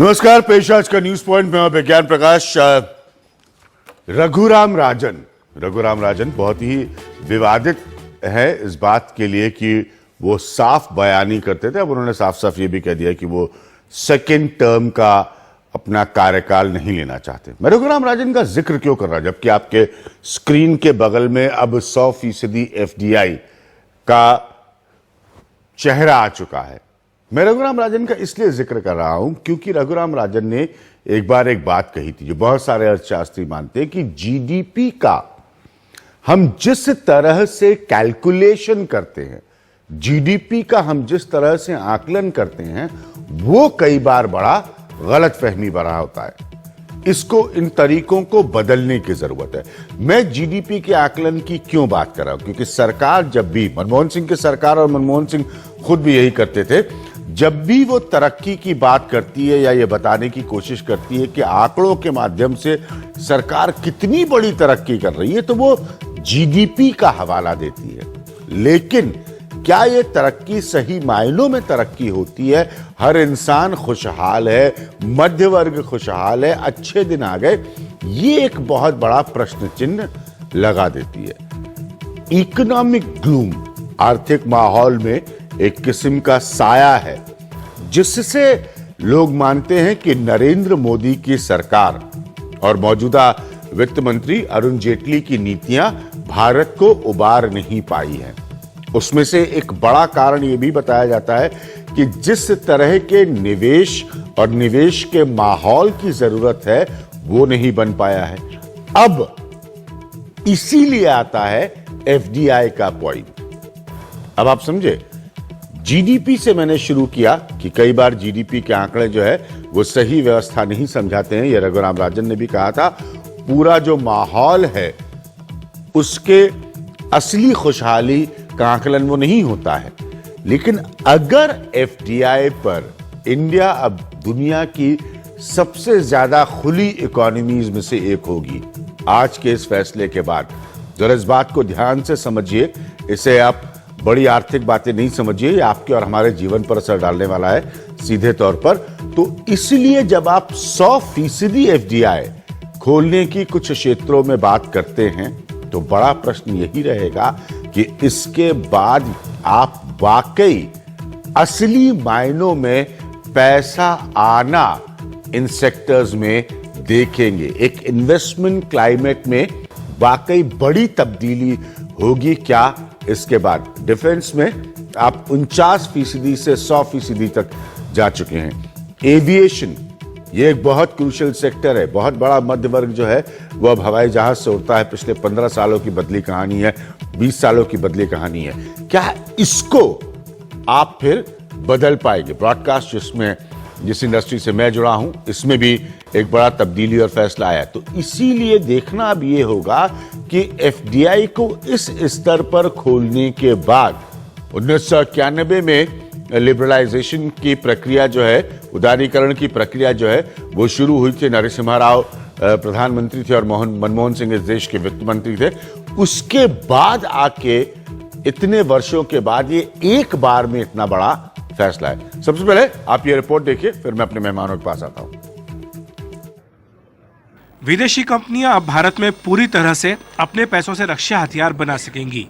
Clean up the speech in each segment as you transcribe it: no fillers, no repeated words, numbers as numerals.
नमस्कार, पेश आज का न्यूज पॉइंट में विज्ञान प्रकाश। रघुराम राजन बहुत ही विवादित है इस बात के लिए कि वो साफ बयानी करते थे। अब उन्होंने साफ साफ ये भी कह दिया कि वो सेकेंड टर्म का अपना कार्यकाल नहीं लेना चाहते। मैं रघुराम राजन का जिक्र क्यों कर रहा, जबकि आपके स्क्रीन के बगल में अब 100% एफडीआई का चेहरा आ चुका है। मैं रघुराम राजन का इसलिए जिक्र कर रहा हूं क्योंकि रघुराम राजन ने एक बात कही थी जो बहुत सारे अर्थशास्त्री मानते हैं कि जीडीपी का हम जिस तरह से कैलकुलेशन करते हैं, जीडीपी का हम जिस तरह से आकलन करते हैं, वो कई बार बड़ा गलतफहमी बना होता है। इसको, इन तरीकों को बदलने की जरूरत है। मैं जीडीपी के आकलन की क्यों बात कर रहा हूं? क्योंकि सरकार जब भी, मनमोहन सिंह की सरकार और मनमोहन सिंह खुद भी यही करते थे, जब भी वो तरक्की की बात करती है या ये बताने की कोशिश करती है कि आंकड़ों के माध्यम से सरकार कितनी बड़ी तरक्की कर रही है, तो वो जीडीपी का हवाला देती है। लेकिन क्या ये तरक्की सही मायनों में तरक्की होती है? हर इंसान खुशहाल है, मध्य वर्ग खुशहाल है, अच्छे दिन आ गए? ये एक बहुत बड़ा प्रश्न चिन्ह लगा देती है। इकोनॉमिक ग्लूम, आर्थिक माहौल में एक किस्म का साया है जिससे लोग मानते हैं कि नरेंद्र मोदी की सरकार और मौजूदा वित्त मंत्री अरुण जेटली की नीतियां भारत को उबार नहीं पाई हैं। उसमें से एक बड़ा कारण यह भी बताया जाता है कि जिस तरह के निवेश और निवेश के माहौल की जरूरत है वो नहीं बन पाया है। अब इसीलिए आता है एफडीआई का पॉइंट। अब आप समझे, जीडीपी से मैंने शुरू किया कि कई बार जीडीपी के आंकड़े जो है वो सही व्यवस्था नहीं समझाते हैं। ये रघुराम राजन ने भी कहा था। पूरा जो माहौल है उसके असली खुशहाली का आकलन वो नहीं होता है। लेकिन अगर एफडीआई पर इंडिया अब दुनिया की सबसे ज्यादा खुली इकोनॉमीज में से एक होगी आज के इस फैसले के बाद, जरा इस बात को ध्यान से समझिए। इसे आप बड़ी आर्थिक बातें नहीं समझिए, ये आपके और हमारे जीवन पर असर डालने वाला है सीधे तौर पर। तो इसलिए जब आप 100% एफडीआई खोलने की कुछ क्षेत्रों में बात करते हैं तो बड़ा प्रश्न यही रहेगा कि इसके बाद आप वाकई असली मायनों में पैसा आना इन सेक्टर्स में देखेंगे। एक इन्वेस्टमेंट क्लाइमेट में वाकई बड़ी तब्दीली होगी क्या? इसके बाद डिफेंस में आप 49% से 100% तक जा चुके हैं। एविएशन, ये एक बहुत क्रूशियल सेक्टर है। बहुत बड़ा मध्य वर्ग जो है वो अब हवाई जहाज से उड़ता है। पिछले 15 सालों की बदली कहानी है, 20 सालों की बदली कहानी है। क्या इसको आप फिर बदल पाएंगे? ब्रॉडकास्ट, जिस इंडस्ट्री से मैं जुड़ा हूं, इसमें भी एक बड़ा तब्दीली और फैसला आया। तो इसीलिए देखना अब ये होगा कि एफडीआई को इस स्तर पर खोलने के बाद 1991 में लिबरलाइजेशन की प्रक्रिया जो है, उदारीकरण की प्रक्रिया जो है वो शुरू हुई थी। नरसिम्हा राव प्रधानमंत्री थे और मनमोहन सिंह इस देश के वित्त मंत्री थे। उसके बाद आके इतने वर्षों के बाद ये एक बार में इतना बड़ा फैसला है। सबसे पहले आप ये रिपोर्ट देखिए, फिर मैं अपने मेहमानों के पास आता हूं। विदेशी कंपनियां अब भारत में पूरी तरह से अपने पैसों से रक्षा हथियार बना सकेंगी,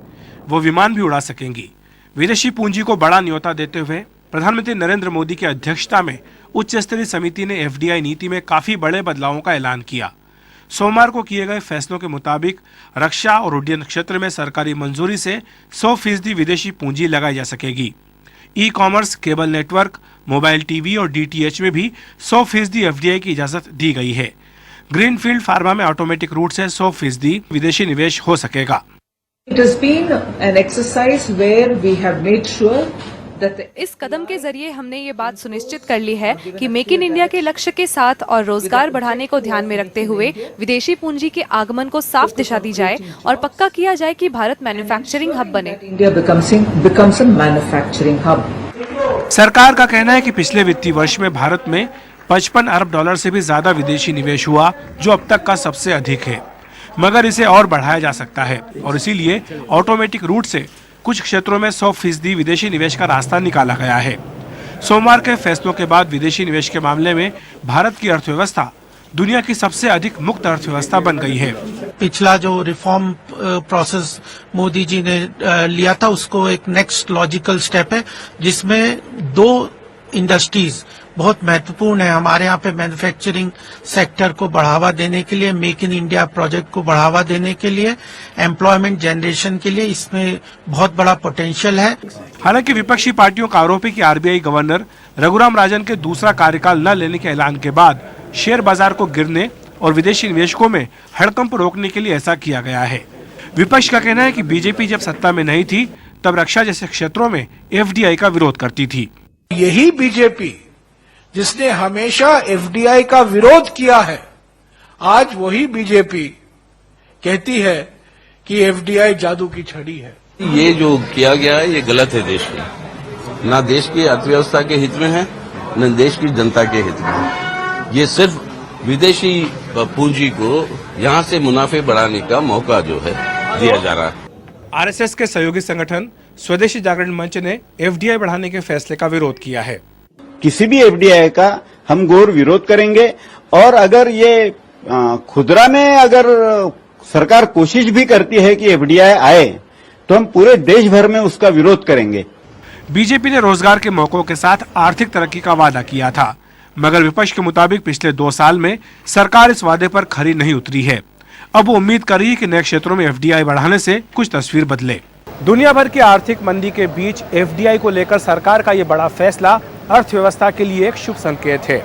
वो विमान भी उड़ा सकेंगी। विदेशी पूंजी को बड़ा न्योता देते हुए प्रधानमंत्री नरेंद्र मोदी की अध्यक्षता में उच्च स्तरीय समिति ने एफडीआई नीति में काफी बड़े बदलावों का ऐलान किया। सोमवार को किए गए फैसलों के मुताबिक रक्षा और उड्डयन क्षेत्र में सरकारी मंजूरी से 100% विदेशी पूंजी लगाई जा सकेगी। E commerce, cable network, mobile TV और डीटीएच में भी 100% एफडीआई की इजाजत दी गई है। ग्रीनफील्ड फार्मा में ऑटोमेटिक रूट से 100% विदेशी निवेश हो सकेगा। It has been an exercise where we have made sure that इस कदम के जरिए हमने ये बात सुनिश्चित कर ली है कि मेक इन इंडिया के लक्ष्य के साथ और रोजगार बढ़ाने को ध्यान में रखते हुए विदेशी पूंजी के आगमन को साफ दिशा दी जाए और पक्का किया जाए कि भारत मैन्युफैक्चरिंग हब बने। India becomes a manufacturing hub. सरकार का कहना है कि पिछले वित्तीय वर्ष में भारत में 55 अरब डॉलर से भी ज्यादा विदेशी निवेश हुआ, जो अब तक का सबसे अधिक है। मगर इसे और बढ़ाया जा सकता है और इसीलिए ऑटोमेटिक रूट से कुछ क्षेत्रों में 100% विदेशी निवेश का रास्ता निकाला गया है। सोमवार के फैसलों के बाद विदेशी निवेश के मामले में भारत की अर्थव्यवस्था दुनिया की सबसे अधिक मुक्त अर्थव्यवस्था बन गई है। पिछला जो रिफॉर्म प्रोसेस मोदी जी ने लिया था उसको एक नेक्स्ट लॉजिकल स्टेप है, जिसमें 2 इंडस्ट्रीज बहुत महत्वपूर्ण है हमारे यहाँ पे मैन्युफैक्चरिंग सेक्टर को बढ़ावा देने के लिए, मेक इन इंडिया प्रोजेक्ट को बढ़ावा देने के लिए, एम्प्लॉयमेंट जनरेशन के लिए इसमें बहुत बड़ा पोटेंशियल है। हालांकि विपक्षी पार्टियों का आरोप है कि आरबीआई गवर्नर रघुराम राजन के दूसरा कार्यकाल न लेने के ऐलान के बाद शेयर बाजार को गिरने और विदेशी निवेशकों में हड़कंप रोकने के लिए ऐसा किया गया है। विपक्ष का कहना है कि बीजेपी जब सत्ता में नहीं थी तब रक्षा जैसे क्षेत्रों में एफडीआई का विरोध करती थी। यही बीजेपी जिसने हमेशा एफडीआई का विरोध किया है, आज वही बीजेपी कहती है कि एफडीआई जादू की छड़ी है। ये जो किया गया है ये गलत है देश में, ना देश की अर्थव्यवस्था के हित में है न देश की जनता के हित में है। ये सिर्फ विदेशी पूंजी को यहाँ से मुनाफे बढ़ाने का मौका जो है दिया जा रहा है। आरएसएस के सहयोगी संगठन स्वदेशी जागरण मंच ने एफडीआई बढ़ाने के फैसले का विरोध किया है। किसी भी एफडीआई का हम घोर विरोध करेंगे और अगर ये खुदरा में अगर सरकार कोशिश भी करती है कि एफडीआई आए तो हम पूरे देश भर में उसका विरोध करेंगे। बीजेपी ने रोजगार के मौकों के साथ आर्थिक तरक्की का वादा किया था, मगर विपक्ष के मुताबिक पिछले 2 साल में सरकार इस वादे पर खरी नहीं उतरी है। अब वो उम्मीद कर रही है कि नए क्षेत्रों में एफडीआई बढ़ाने से कुछ तस्वीर बदले। दुनिया भर की आर्थिक मंदी के बीच एफडीआई को लेकर सरकार का ये बड़ा फैसला अर्थव्यवस्था के लिए एक शुभ संकेत है।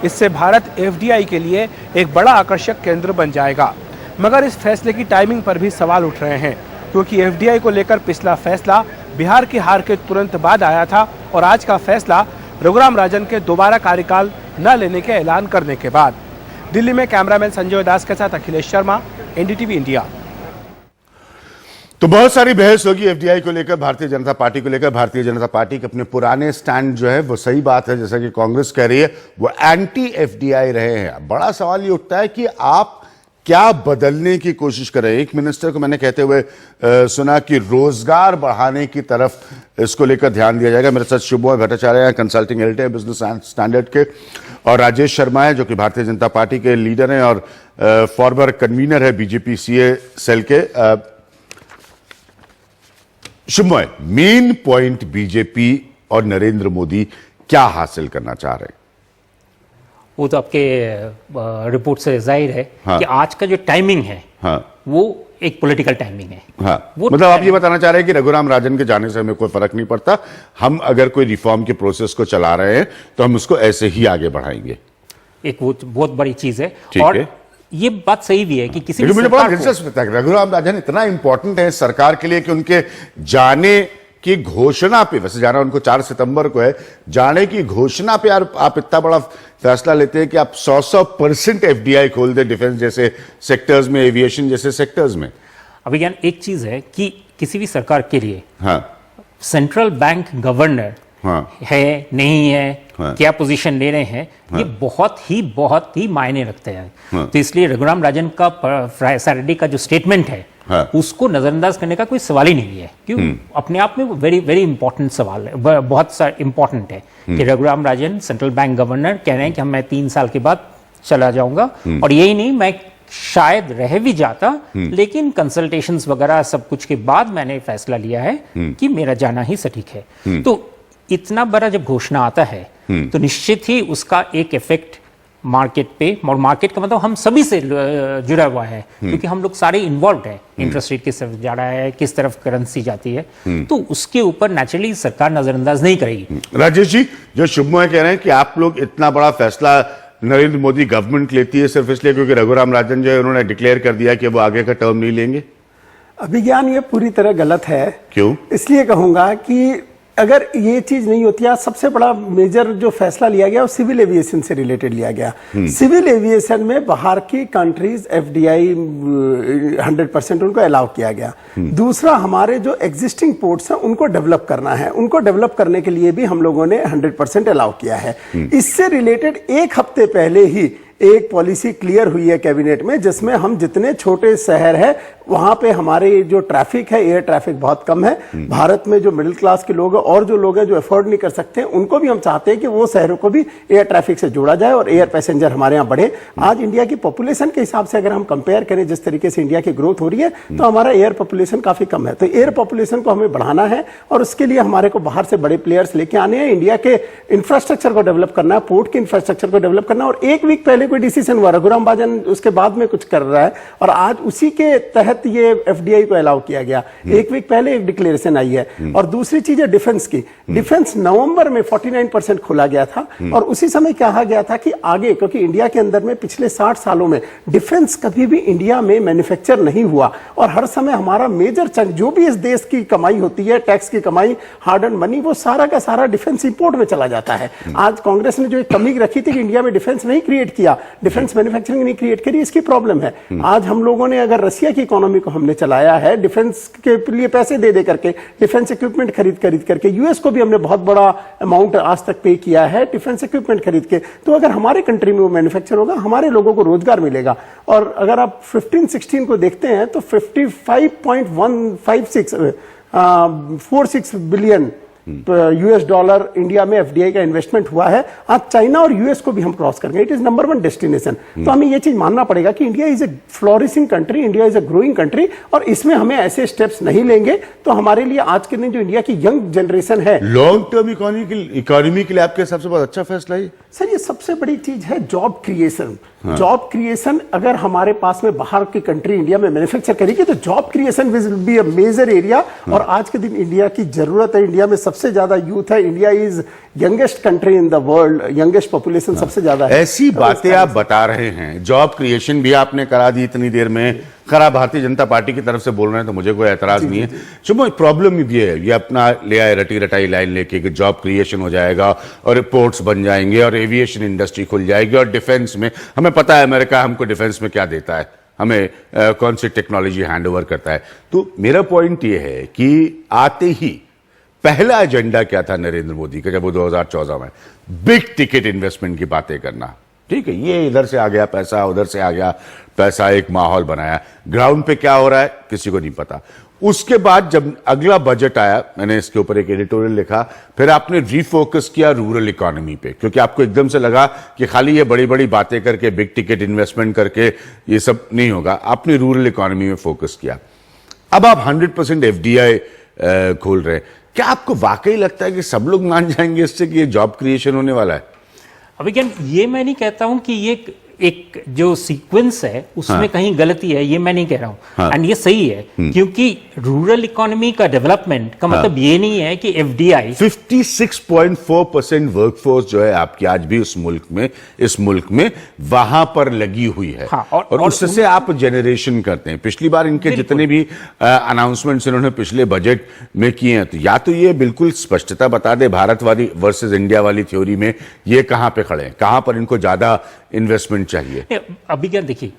इससे भारत एफडीआई के लिए एक बड़ा आकर्षक केंद्र बन जाएगा। मगर इस फैसले की टाइमिंग पर भी सवाल उठ रहे हैं, क्योंकि एफडीआई को लेकर पिछला फैसला बिहार की हार के तुरंत बाद आया था और आज का फैसला रघुराम राजन के दोबारा कार्यकाल न लेने के ऐलान करने के बाद। दिल्ली में कैमरामैन संजय दास के साथ अखिलेश शर्मा, एनडीटीवी इंडिया। तो बहुत सारी बहस होगी एफडीआई को लेकर, भारतीय जनता पार्टी को लेकर। भारतीय जनता पार्टी के अपने पुराने स्टैंड जो है वो सही बात है, जैसा कि कांग्रेस कह रही है वो एंटी एफडीआई रहे हैं। बड़ा सवाल ये उठता है कि आप क्या बदलने की कोशिश कर रहे हैं। एक मिनिस्टर को मैंने कहते हुए सुना कि रोजगार बढ़ाने की तरफ इसको लेकर ध्यान दिया जाएगा। मेरे साथ शुभमोय भट्टाचार्य हैं, कंसल्टिंग एडिटर हैं बिजनेस स्टैंडर्ड के, और राजेश शर्मा है जो कि भारतीय जनता पार्टी के लीडर हैं और फॉर्मर कन्वीनर है बीजेपी सीए सेल के। शुभमोय, मेन पॉइंट बीजेपी और नरेंद्र मोदी क्या हासिल करना चाह रहे हैं? वो तो आपके रिपोर्ट से जाहिर है कि आज का जो टाइमिंग है वो एक पॉलिटिकल टाइमिंग है। मतलब आप ये बताना चाह रहे हैं कि रघुराम राजन के जाने से हमें कोई फर्क नहीं पड़ता, हम अगर कोई रिफॉर्म के प्रोसेस को चला रहे हैं तो हम उसको ऐसे ही आगे बढ़ाएंगे। एक वो बहुत बड़ी चीज है और ये बात सही भी है कि किसी भी मुझे बड़ा दिलचस्प लगता है रघुराम राजन इतना इंपॉर्टेंट है सरकार के लिए कि उनके जाने की घोषणा पे, वैसे जाना उनको 4 सितंबर को है, जाने की घोषणा पे आप इतना बड़ा फैसला लेते हैं कि आप 100% एफडीआई खोल दे डिफेंस जैसे सेक्टर्स में, एविएशन जैसे सेक्टर्स में। अभिज्ञान, एक चीज है कि किसी भी सरकार के लिए सेंट्रल बैंक गवर्नर है नहीं है, क्या पोजीशन ले रहे हैं, ये बहुत ही मायने रखते हैं। तो इसलिए रघुराम राजन का सैटरडे का जो स्टेटमेंट है उसको नजरअंदाज करने का कोई सवाल ही नहीं है, क्यों? अपने आप में वेरी वेरी इंपॉर्टेंट सवाल है, बहुत इंपॉर्टेंट है कि Raghuram Rajan central bank governor कह रहे हैं कि मैं 3 साल के बाद चला जाऊंगा, और यही नहीं, मैं शायद रह भी जाता लेकिन कंसल्टेशंस वगैरह सब कुछ के बाद मैंने फैसला लिया है कि मेरा जाना ही सटीक है। तो इतना बड़ा जब घोषणा आता है तो निश्चित ही उसका एक इफेक्ट मार्केट पे, और मार्केट का मतलब हम सभी से जुड़ा हुआ है क्योंकि हम लोग सारे इन्वॉल्व हैं। इंटरेस्ट रेट किस तरफ जा रहा है, किस तरफ करेंसी जाती है, तो उसके ऊपर नेचुरली सरकार नजरअंदाज नहीं करेगी। राजेश जी, जो शुभमोय कह रहे हैं कि आप लोग इतना बड़ा फैसला नरेंद्र मोदी गवर्नमेंट लेती है सिर्फ इसलिए क्योंकि रघुराम राजन जो है उन्होंने डिक्लेयर कर दिया कि वो आगे का टर्म नहीं लेंगे, अभिज्ञान ये पूरी तरह गलत है। क्यों? इसलिए कहूंगा कि अगर ये चीज नहीं होती है, सबसे बड़ा मेजर जो फैसला लिया गया वो सिविल एविएशन से रिलेटेड लिया गया। सिविल एविएशन में बाहर की कंट्रीज एफडीआई 100% उनको अलाउ किया गया। दूसरा, हमारे जो एग्जिस्टिंग पोर्ट्स हैं उनको डेवलप करना है, उनको डेवलप करने के लिए भी हम लोगों ने 100% अलाउ किया है। इससे रिलेटेड 1 हफ्ते पहले ही एक पॉलिसी क्लियर हुई है कैबिनेट में, जिसमें हम जितने छोटे शहर है वहां पे हमारे जो ट्रैफिक है, एयर ट्रैफिक बहुत कम है। भारत में जो मिडिल क्लास के लोग हैं और जो लोग हैं जो अफोर्ड नहीं कर सकते हैं, उनको भी हम चाहते हैं कि वो शहरों को भी एयर ट्रैफिक से जोड़ा जाए और एयर पैसेंजर हमारे यहाँ बढ़े। आज इंडिया की पॉपुलेशन के हिसाब से अगर हम कंपेयर करें जिस तरीके से इंडिया की ग्रोथ हो रही है, तो हमारा एयर पॉपुलेशन काफी कम है। तो एयर पॉपुलेशन को हमें बढ़ाना है और उसके लिए हमारे को बाहर से बड़े प्लेयर्स लेके आने हैं। इंडिया के इंफ्रास्ट्रक्चर को डेवलप करना है, पोर्ट के इंफ्रास्ट्रक्चर को डेवलप करना है। और एक वीक पहले कोई डिसीजन हुआ, रघुराम बाजन उसके बाद में कुछ कर रहा है और आज उसी के तहत ये एफडीआई को अलाउ किया गया। एक वीक पहले एक डिक्लेरेशन आई है। और दूसरी चीज है डिफेंस की। डिफेंस नवंबर में 49% खोला गया था और उसी समय कहा गया था कि आगे, क्योंकि इंडिया के अंदर में पिछले 60 सालों में डिफेंस कभी भी इंडिया में मैन्युफैक्चर नहीं हुआ और हर समय हमारा मेजर चंक जो भी इस देश की कमाई होती है, टैक्स की कमाई, हार्ड एंड मनी, वो सारा का सारा डिफेंस इंपोर्ट में चला जाता है। आज कांग्रेस ने जो एक कमी रखी थी कि इंडिया में डिफेंस नहीं क्रिएट किया, डिफेंस मैन्युफैक्चरिंग नहीं क्रिएट करी, इसकी प्रॉब्लम है। आज हम लोगों ने अगर रशिया की इकोनॉमी को हमने चलाया है डिफेंस के लिए पैसे दे दे करके, डिफेंस इक्विपमेंट खरीद करके, यूएस को भी हमने बहुत बड़ा अमाउंट आज तक पे किया है डिफेंस इक्विपमेंट खरीद के। तो अगर हमारे कंट्री में वो मैन्युफैक्चर होगा, हमारे लोगों को रोजगार मिलेगा। और अगर आप 15-16 को देखते हैं तो 55.156 बिलियन यूएस डॉलर इंडिया में एफडीआई का इन्वेस्टमेंट हुआ है। आज चाइना और यूएस को भी हम क्रॉस करेंगे। It is number 1 destination. तो हमें यह चीज मानना पड़ेगा कि India is a flourishing country, India is a growing country और इसमें हमें ऐसे स्टेप्स नहीं लेंगे तो हमारे लिए आज के दिन जो इंडिया की यंग जनरेशन है, लॉन्ग टर्म इकोनॉमी के लिए आपके हिसाब से बहुत अच्छा फैसला है सर। ये सबसे बड़ी चीज है जॉब क्रिएशन। जॉब क्रिएशन अगर हमारे पास में बाहर की कंट्री इंडिया में मैन्युफैक्चर करेगी तो job creation will be a major area. और आज के दिन इंडिया की जरूरत है, इंडिया में सबसे ज्यादा यूथ है, India is youngest country in the world, youngest population सबसे ज्यादा है। ऐसी बातें आप बता रहे हैं, जॉब क्रिएशन भी आपने करा दी इतनी देर में, खरा भारतीय जनता पार्टी की तरफ से बोल रहे हैं तो मुझे कोई एतराज नहीं है। चुम्बो प्रॉब्लम ये है, ये अपना ले आए रटी रटाई लाइन लेके कि जॉब क्रिएशन हो जाएगा और पोर्ट्स बन जाएंगे और एविएशन इंडस्ट्री खुल जाएगी और डिफेंस में हमें पता है अमेरिका हमको डिफेंस में क्या देता है, हमें कौन सी टेक्नोलॉजी हैंड ओवर करता है। तो मेरा पॉइंट ये है कि आते ही पहला एजेंडा क्या था नरेंद्र मोदी का जब वो 2014 में बिग टिकट इन्वेस्टमेंट की बातें करना। ठीक है, ये इधर से आ गया पैसा, उधर से आ गया पैसा, एक माहौल बनाया। ग्राउंड पे क्या हो रहा है किसी को नहीं पता। उसके बाद जब अगला बजट आया, मैंने इसके ऊपर एक एडिटोरियल लिखा, फिर आपने रीफोकस किया रूरल इकोनॉमी पे, क्योंकि आपको एकदम से लगा कि खाली ये बड़ी बड़ी बातें करके, बिग टिकट इन्वेस्टमेंट करके ये सब नहीं होगा। आपने रूरल इकोनॉमी में फोकस किया। अब आप 100% एफडीआई खोल रहे हैं। क्या आपको वाकई लगता है कि सब लोग मान जाएंगे इससे कि ये जॉब क्रिएशन होने वाला है? अभी ये मैं नहीं कहता हूं कि ये एक जो सीक्वेंस है उसमें कहीं गलती है, ये मैं नहीं कह रहा हूं। एंड ये सही है क्योंकि रूरल इकोनॉमी का डेवलपमेंट का मतलब ये नहीं है कि एफडीआई 56.4% वर्कफोर्स जो है आपकी आज भी इस मुल्क में वहां पर लगी हुई है। और उससे आप जनरेशन करते हैं। पिछली बार इनके जितने भी अनाउंसमेंट्स इन्होंने पिछले बजट में किए हैं, तो या तो ये बिल्कुल स्पष्टता बता दे भारत वाली वर्सेस इंडिया वाली थ्योरी में ये कहां पे खड़े हैं, कहां पर इनको ज्यादा इन्वेस्टमेंट चाहिए। अभी क्या देखिए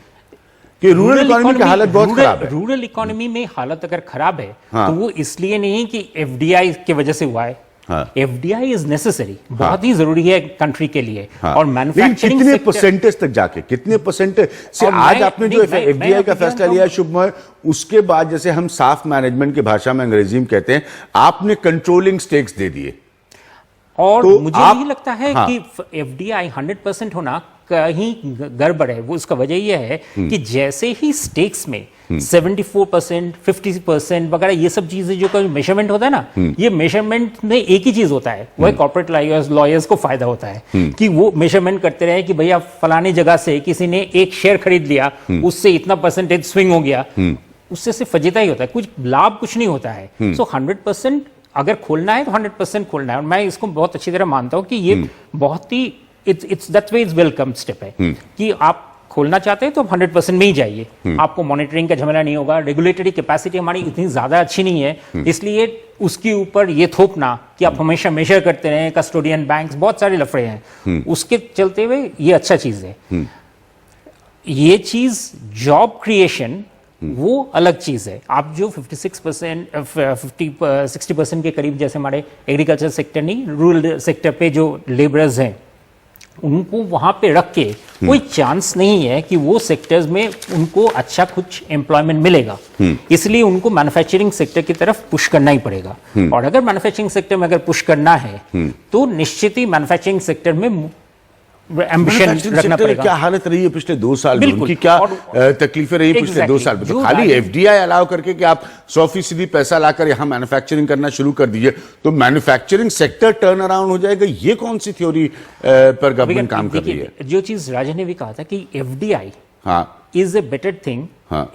कि रूरल इकोनॉमी की हालत बहुत खराब है। रूरल इकोनॉमी में हालत अगर खराब है तो वो इसलिए नहीं कि एफडीआई की वजह से हुआ है। एफडीआई इज नेसेसरी, बहुत ही जरूरी है कंट्री के लिए। और मैन्युफैक्चरिंग कितने परसेंटेज तक जाके, कितने परसेंट से आज आपने जो एफडीआई का फैसला लिया शुभमय, उसके बाद जैसे हम सॉफ्ट मैनेजमेंट की भाषा में अंग्रेजी में कहते हैं, आपने कंट्रोलिंग स्टेक्स दे दिए। और तो मुझे नहीं लगता है कि एफडीआई 100% होना कहीं गड़बड़ है। वो उसका वजह यह है कि जैसे ही स्टेक्स में 74%, 50% वगैरह ये सब चीजें जो मेजरमेंट होता है ना, ये मेजरमेंट में एक ही चीज होता है, वो है कॉर्पोरेट लॉयर्स को फायदा होता है कि वो मेजरमेंट करते रहे कि भैया फलानी जगह से किसी ने एक शेयर खरीद लिया, उससे इतना परसेंटेज स्विंग हो गया, उससे सिर्फ फजीता ही होता है, कुछ लाभ कुछ नहीं होता है। सो 100% अगर खोलना है तो 100% खोलना है। और मैं इसको बहुत अच्छी तरह मानता हूं कि ये बहुत ही it's that way is welcome step है कि आप खोलना चाहते हैं तो 100% में ही जाइए। आपको मॉनिटरिंग का झमेला नहीं होगा। रेगुलेटरी कैपेसिटी हमारी इतनी ज्यादा अच्छी नहीं है, इसलिए उसके ऊपर ये थोपना कि आप हमेशा मेजर करते रहे, कस्टोडियन बैंक्स बहुत सारे लफड़े हैं, उसके चलते हुए ये अच्छा चीज है। ये चीज जॉब क्रिएशन वो अलग चीज है। आप जो 60% के करीब जैसे हमारे एग्रीकल्चर सेक्टर नहीं, रूरल सेक्टर पे जो लेबरर्स हैं उनको वहां पे रख के कोई चांस नहीं है कि वो सेक्टर्स में उनको अच्छा कुछ एम्प्लॉयमेंट मिलेगा। इसलिए उनको मैन्युफैक्चरिंग सेक्टर की तरफ पुश करना ही पड़ेगा। और अगर मैन्युफैक्चरिंग सेक्टर में अगर पुश करना है तो निश्चित ही मैन्युफैक्चरिंग सेक्टर में एम्बिशन रखना पड़ेगा। क्या हालत रही है पिछले 2 साल में, उनकी क्या तकलीफें रही पिछले 2 साल में? तो खाली एफडीआई अलाउ करके कि आप 100% पैसा लाकर यहां मैन्युफैक्चरिंग करना शुरू कर दीजिए तो मैन्युफैक्चरिंग सेक्टर टर्न अराउंड हो जाएगा, ये कौन सी थ्योरी पर गवर्नमेंट काम कर रही है? जो चीज राजा ने भी कहा था कि FDI is a better thing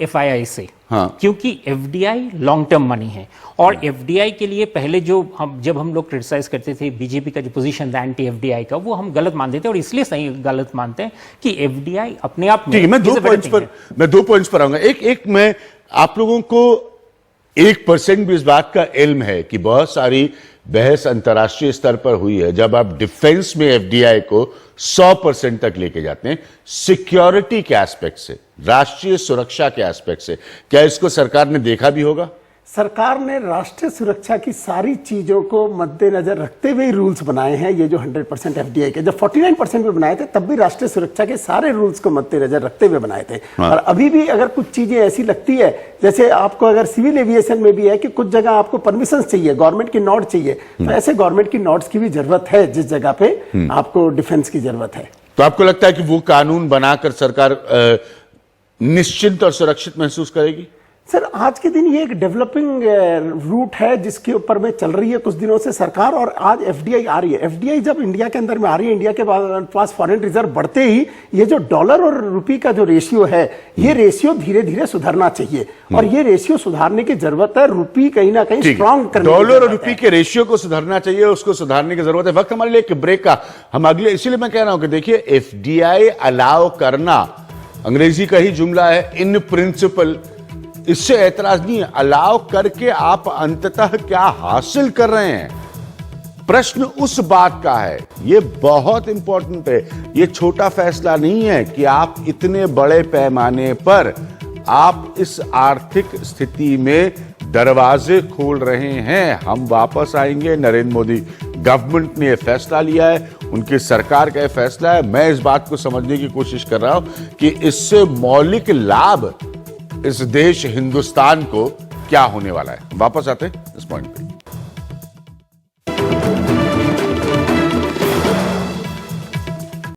FII से, क्योंकि एफडीआई लॉन्ग टर्म मनी है। और एफडीआई के लिए पहले जब हम लोग क्रिटिसाइज करते थे बीजेपी का जो पोजीशन था एंटी एफडीआई का, वो हम गलत मानते थे और इसलिए सही गलत मानते हैं कि एफडीआई अपने आप में। मैं 2 पॉइंट्स पर आऊंगा। एक मैं आप लोगों को 1% भी इस बात का इल्म है कि बहुत सारी बहस अंतर्राष्ट्रीय स्तर पर हुई है जब आप डिफेंस में एफडीआई को 100% तक लेके जाते हैं, सिक्योरिटी के एस्पेक्ट से, राष्ट्रीय सुरक्षा के एस्पेक्ट से, क्या इसको सरकार ने देखा भी होगा? सरकार ने राष्ट्रीय सुरक्षा की सारी चीजों को मद्देनजर रखते हुए रूल्स बनाए हैं। ये जो 100% एफडीआई के, जब 49% भी बनाए थे तब भी राष्ट्रीय सुरक्षा के सारे रूल्स को मद्देनजर रखते हुए बनाए थे। और अभी भी अगर कुछ चीजें ऐसी लगती है, जैसे आपको अगर सिविल एविएशन में भी है कि कुछ जगह आपको परमिशन चाहिए, गवर्नमेंट की नोट चाहिए, तो ऐसे गवर्नमेंट की नोट्स की भी जरूरत है जिस जगह पे आपको डिफेंस की जरूरत है। तो आपको लगता है कि वो कानून बनाकर सरकार निश्चिंत और सुरक्षित महसूस करेगी? सर, आज के दिन ये एक डेवलपिंग रूट है जिसके ऊपर में चल रही है कुछ दिनों से सरकार, और आज एफडीआई आ रही है। एफडीआई जब इंडिया के अंदर में आ रही है, इंडिया के पास फॉरेन रिजर्व बढ़ते ही ये जो डॉलर और रुपये का जो रेशियो है, ये रेशियो धीरे धीरे सुधरना चाहिए और ये रेशियो सुधारने की जरूरत है। रुपये कहीं ना कहीं स्ट्रांग करने, डॉलर और रुपये के रेशियो को सुधारना चाहिए, उसको सुधारने की जरूरत है। वक्त हमारे लिए एक ब्रेक का, हम अगले, इसीलिए मैं कह रहा हूं कि देखिए एफडीआई अलाउ करना अंग्रेजी का ही जुमला है, इन प्रिंसिपल, इससे ऐतराज नहीं है। अलाउ करके आप अंततः क्या हासिल कर रहे हैं, प्रश्न उस बात का है। यह बहुत इंपॉर्टेंट है। यह छोटा फैसला नहीं है कि आप इतने बड़े पैमाने पर आप इस आर्थिक स्थिति में दरवाजे खोल रहे हैं। हम वापस आएंगे। नरेंद्र मोदी गवर्नमेंट ने यह फैसला लिया है, उनकी सरकार का यह फैसला है। मैं इस बात को समझने की कोशिश कर रहा हूं कि इससे मौलिक लाभ इस देश हिंदुस्तान को क्या होने वाला है। वापस आते हैं इस पॉइंट पे।